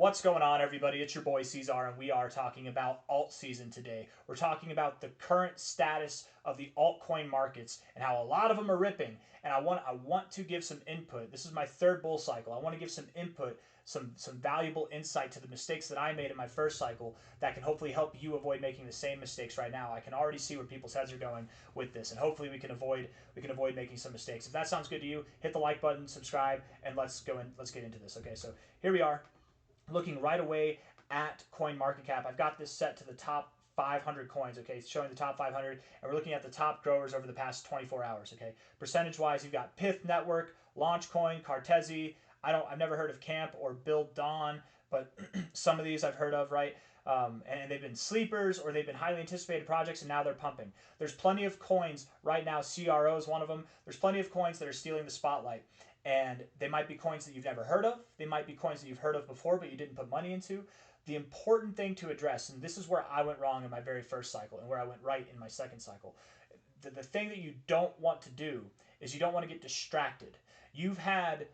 What's going on, everybody? It's your boy C-Zar, and we are talking about alt season today. We're talking about the current status of the altcoin markets and how a lot of them are ripping. And I want to give some input. This is my third bull cycle. I want to give some input, some valuable insight to the mistakes that I made in my first cycle that can hopefully help you avoid making the same mistakes right now. I can already see where people's heads are going with this, and hopefully we can avoid making some mistakes. If that sounds good to you, hit the like button, subscribe, and let's get into this. Okay, so here we are. Looking right away at coin market cap. I've got this set to the top 500 coins, okay? It's showing the top 500, and we're looking at the top growers over the past 24 hours, okay? Percentage-wise, you've got Pith Network, Launchcoin, Cartesi. I've never heard of Camp or Build Dawn, but some of these I've heard of, right? And they've been sleepers or they've been highly anticipated projects, and now they're pumping. There's plenty of coins right now. CRO is one of them. There's plenty of coins that are stealing the spotlight. And they might be coins that you've never heard of. They might be coins that you've heard of before, but you didn't put money into. The important thing to address, and this is where I went wrong in my very first cycle and where I went right in my second cycle. The thing that you don't want to do is you don't want to get distracted. You've had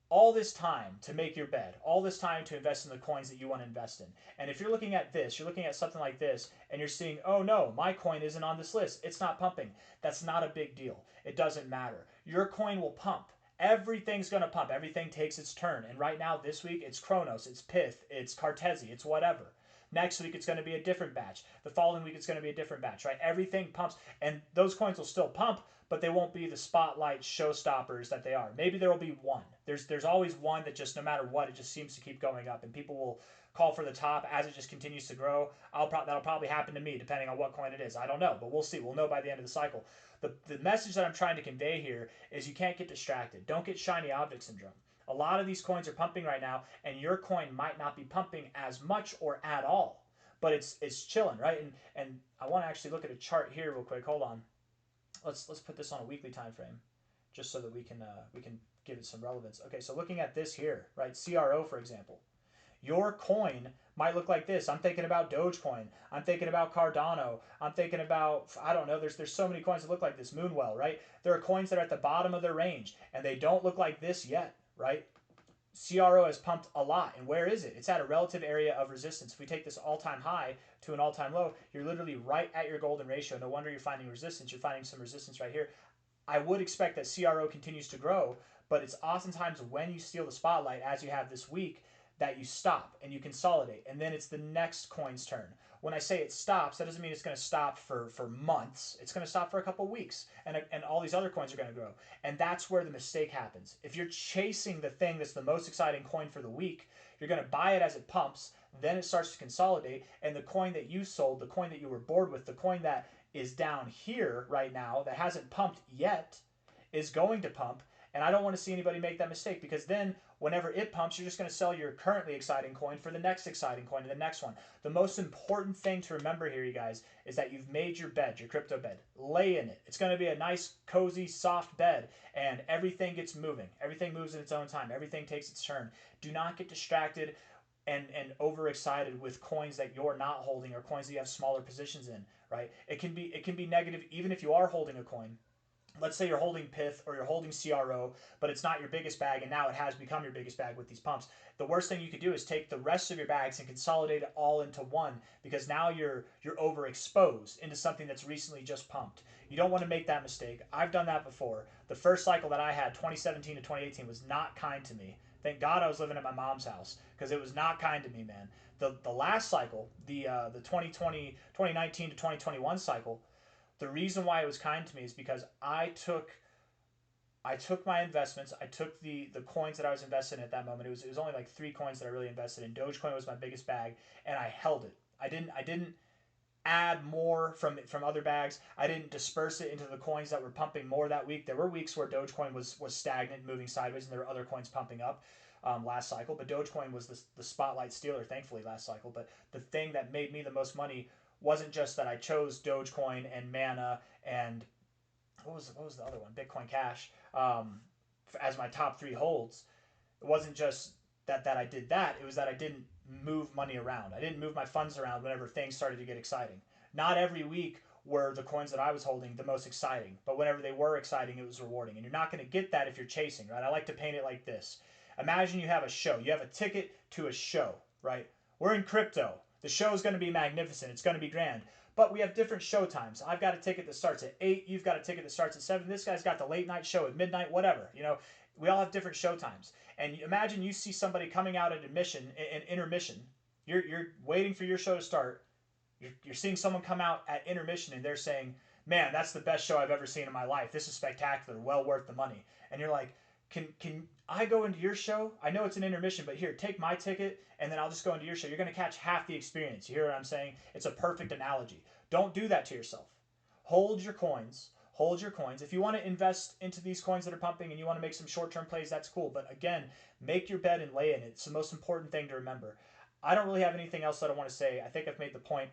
all this time to make your bed, all this time to invest in the coins that you want to invest in. And if you're looking at this, you're looking at something like this, and you're seeing, oh no, my coin isn't on this list. It's not pumping. That's not a big deal. It doesn't matter. Your coin will pump. Everything's going to pump. Everything takes its turn. And right now, this week, it's Kronos, it's Pith, it's Cartesi, it's whatever. Next week, it's going to be a different batch. The following week, it's going to be a different batch, right? Everything pumps. And those coins will still pump, but they won't be the spotlight showstoppers that they are. Maybe there will be one. There's always one that just, no matter what, it just seems to keep going up. And people will call for the top as it just continues to grow. That'll probably happen to me, depending on what coin it is. I don't know, but we'll see. We'll know by the end of the cycle. The message that I'm trying to convey here is you can't get distracted. Don't get shiny object syndrome. A lot of these coins are pumping right now, and your coin might not be pumping as much or at all, but it's chilling, right? And I want to actually look at a chart here real quick. Hold on. Let's put this on a weekly time frame, just so that we can give it some relevance. Okay, so looking at this here, right? CRO, for example. Your coin might look like this. I'm thinking about Dogecoin. I'm thinking about Cardano. I'm thinking about, I don't know, there's so many coins that look like this. Moonwell, right? There are coins that are at the bottom of their range, and they don't look like this yet, right? CRO has pumped a lot, and where is it? It's at a relative area of resistance. If we take this all-time high to an all-time low, you're literally right at your golden ratio. No wonder you're finding resistance. You're finding some resistance right here. I would expect that CRO continues to grow, but it's oftentimes when you steal the spotlight, as you have this week, that you stop and you consolidate, and then it's the next coin's turn. When I say it stops, that doesn't mean it's going to stop for months. It's going to stop for a couple weeks, and all these other coins are going to grow. And that's where the mistake happens. If you're chasing the thing that's the most exciting coin for the week, you're going to buy it as it pumps, then it starts to consolidate, and the coin that you sold, the coin that you were bored with, the coin that is down here right now that hasn't pumped yet is going to pump. And I don't want to see anybody make that mistake, because then whenever it pumps, you're just going to sell your currently exciting coin for the next exciting coin and the next one. The most important thing to remember here, you guys, is that you've made your bed, your crypto bed. Lay in it. It's going to be a nice, cozy, soft bed, and everything gets moving. Everything moves in its own time. Everything takes its turn. Do not get distracted and overexcited with coins that you're not holding or coins that you have smaller positions in, right? It can be negative even if you are holding a coin. Let's say you're holding Pith or you're holding CRO, but it's not your biggest bag, and now it has become your biggest bag with these pumps. The worst thing you could do is take the rest of your bags and consolidate it all into one, because now you're overexposed into something that's recently just pumped. You don't want to make that mistake. I've done that before. The first cycle that I had, 2017 to 2018, was not kind to me. Thank God I was living at my mom's house, because it was not kind to me, man. The last cycle, the 2019 to 2021 cycle, the reason why it was kind to me is because I took my investments. I took the coins that I was invested in at that moment. It was only like 3 coins that I really invested in. Dogecoin was my biggest bag, and I held it. I didn't add more from other bags. I didn't disperse it into the coins that were pumping more that week. There were weeks where Dogecoin was stagnant, moving sideways, and there were other coins pumping up last cycle. But Dogecoin was the spotlight stealer, thankfully, last cycle. But the thing that made me the most money wasn't just that I chose Dogecoin and Mana and what was the other one, Bitcoin Cash, as my top 3 holds. It wasn't just that I did that. It was that I didn't move money around. I didn't move my funds around whenever things started to get exciting. Not every week were the coins that I was holding the most exciting, but whenever they were exciting, it was rewarding. And you're not going to get that if you're chasing, right? I like to paint it like this. Imagine you have a show. You have a ticket to a show, right? We're in crypto. The show is going to be magnificent. It's going to be grand. But we have different show times. I've got a ticket that starts at 8. You've got a ticket that starts at 7. This guy's got the late night show at midnight, whatever. You know, we all have different show times. And imagine you see somebody coming out at intermission. You're waiting for your show to start. You're seeing someone come out at intermission and they're saying, man, that's the best show I've ever seen in my life. This is spectacular. Well worth the money. And you're like, can I go into your show? I know it's an intermission, but here, take my ticket, and then I'll just go into your show. You're going to catch half the experience. You hear what I'm saying? It's a perfect analogy. Don't do that to yourself. Hold your coins. Hold your coins. If you want to invest into these coins that are pumping and you want to make some short-term plays, that's cool. But again, make your bet and lay in it. It's the most important thing to remember. I don't really have anything else that I want to say. I think I've made the point.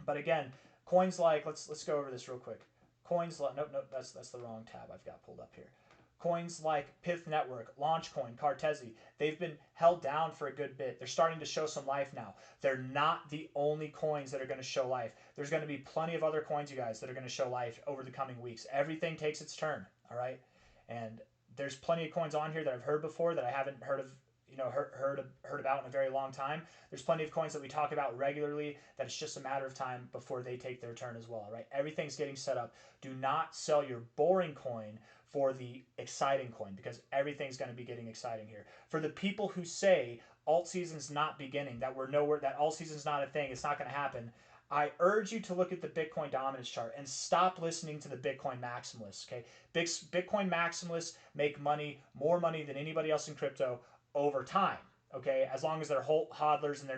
But again, coins like, let's go over this real quick. Coins like, nope, that's the wrong tab I've got pulled up here. Coins like Pith Network, Launchcoin, Cartesi, they've been held down for a good bit. They're starting to show some life now. They're not the only coins that are going to show life. There's going to be plenty of other coins, you guys, that are going to show life over the coming weeks. Everything takes its turn, all right? And there's plenty of coins on here that I've heard before that I haven't heard of, heard about in a very long time. There's plenty of coins that we talk about regularly that it's just a matter of time before they take their turn as well, right? Everything's getting set up. Do not sell your boring coin for the exciting coin, because everything's going to be getting exciting here. For the people who say alt season's not beginning, that we're nowhere, that alt season's not a thing, it's not going to happen, I urge you to look at the Bitcoin dominance chart and stop listening to the Bitcoin maximalists, okay? Bitcoin maximalists make money, more money than anybody else in crypto over time, okay? As long as they're hodlers and they're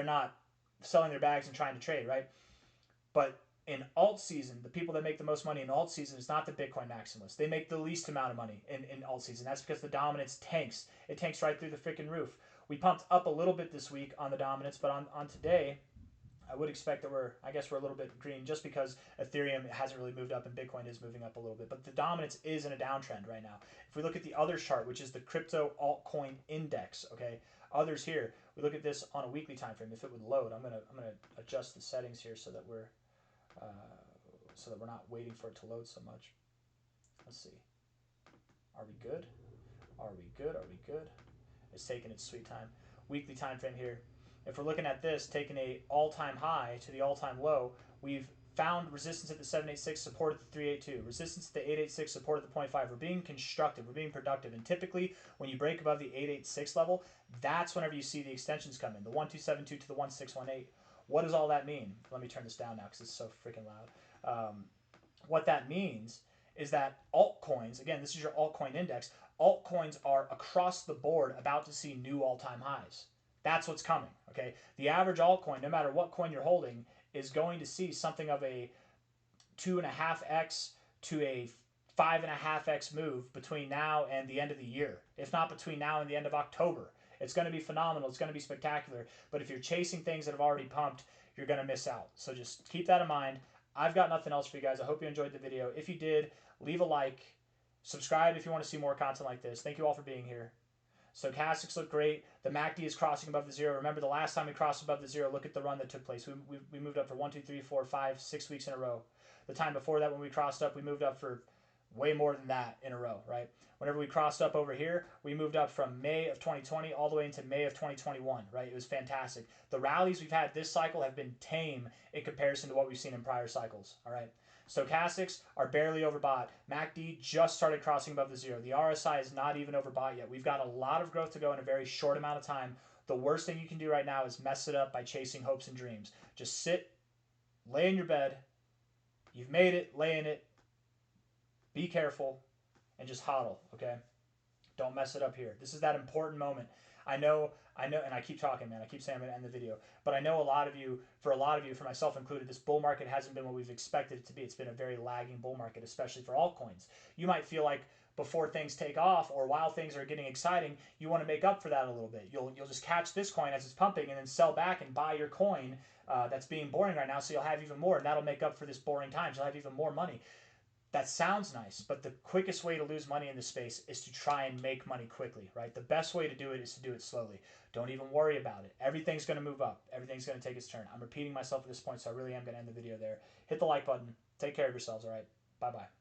not selling their bags and trying to trade, right? But in alt season, the people that make the most money in alt season is not the Bitcoin maximalists. They make the least amount of money in alt season. That's because the dominance tanks. It tanks right through the freaking roof. We pumped up a little bit this week on the dominance, but on today, I would expect that we're a little bit green just because Ethereum hasn't really moved up and Bitcoin is moving up a little bit. But the dominance is in a downtrend right now. If we look at the other chart, which is the crypto altcoin index, okay, others here, we look at this on a weekly time frame. If it would load, I'm gonna adjust the settings here so that we're not waiting for it to load so much. Let's see. Are we good? Are we good? Are we good? It's taking its sweet time. Weekly time frame here. If we're looking at this, taking a all-time high to the all-time low, we've found resistance at the 786, support at the 382, resistance at the 886, support at the 0.5. We're being constructive, we're being productive, and typically when you break above the 886 level, that's whenever you see the extensions come in, the 1272 to the 1618. What does all that mean? Let me turn this down now because it's so freaking loud. What that means is that altcoins, again, this is your altcoin index, altcoins are across the board about to see new all-time highs. That's what's coming, okay? The average altcoin, no matter what coin you're holding, is going to see something of a 2.5x to a 5.5x move between now and the end of the year, if not between now and the end of October. It's going to be phenomenal. It's going to be spectacular. But if you're chasing things that have already pumped, you're going to miss out. So just keep that in mind. I've got nothing else for you guys. I hope you enjoyed the video. If you did, leave a like. Subscribe if you want to see more content like this. Thank you all for being here. Stochastics look great. The MACD is crossing above the zero. Remember the last time we crossed above the zero, look at the run that took place. We moved up for 1, 2, 3, 4, 5, 6 weeks in a row. The time before that when we crossed up, we moved up for way more than that in a row, right? Whenever we crossed up over here, we moved up from May of 2020 all the way into May of 2021, right? It was fantastic. The rallies we've had this cycle have been tame in comparison to what we've seen in prior cycles, all right? Stochastics are barely overbought. MACD just started crossing above the zero. The RSI is not even overbought yet. We've got a lot of growth to go in a very short amount of time. The worst thing you can do right now is mess it up by chasing hopes and dreams. Just sit, lay in your bed. You've made it, lay in it. Be careful and just hodl, okay? Don't mess it up here. This is that important moment. I know, and I keep talking, man. I keep saying I'm going to end the video. But I know for myself included, this bull market hasn't been what we've expected it to be. It's been a very lagging bull market, especially for altcoins. You might feel like before things take off or while things are getting exciting, you want to make up for that a little bit. You'll just catch this coin as it's pumping and then sell back and buy your coin that's being boring right now, so you'll have even more, and that'll make up for this boring times. You'll have even more money. That sounds nice, but the quickest way to lose money in this space is to try and make money quickly, right? The best way to do it is to do it slowly. Don't even worry about it. Everything's going to move up. Everything's going to take its turn. I'm repeating myself at this point, so I really am going to end the video there. Hit the like button. Take care of yourselves, all right? Bye-bye.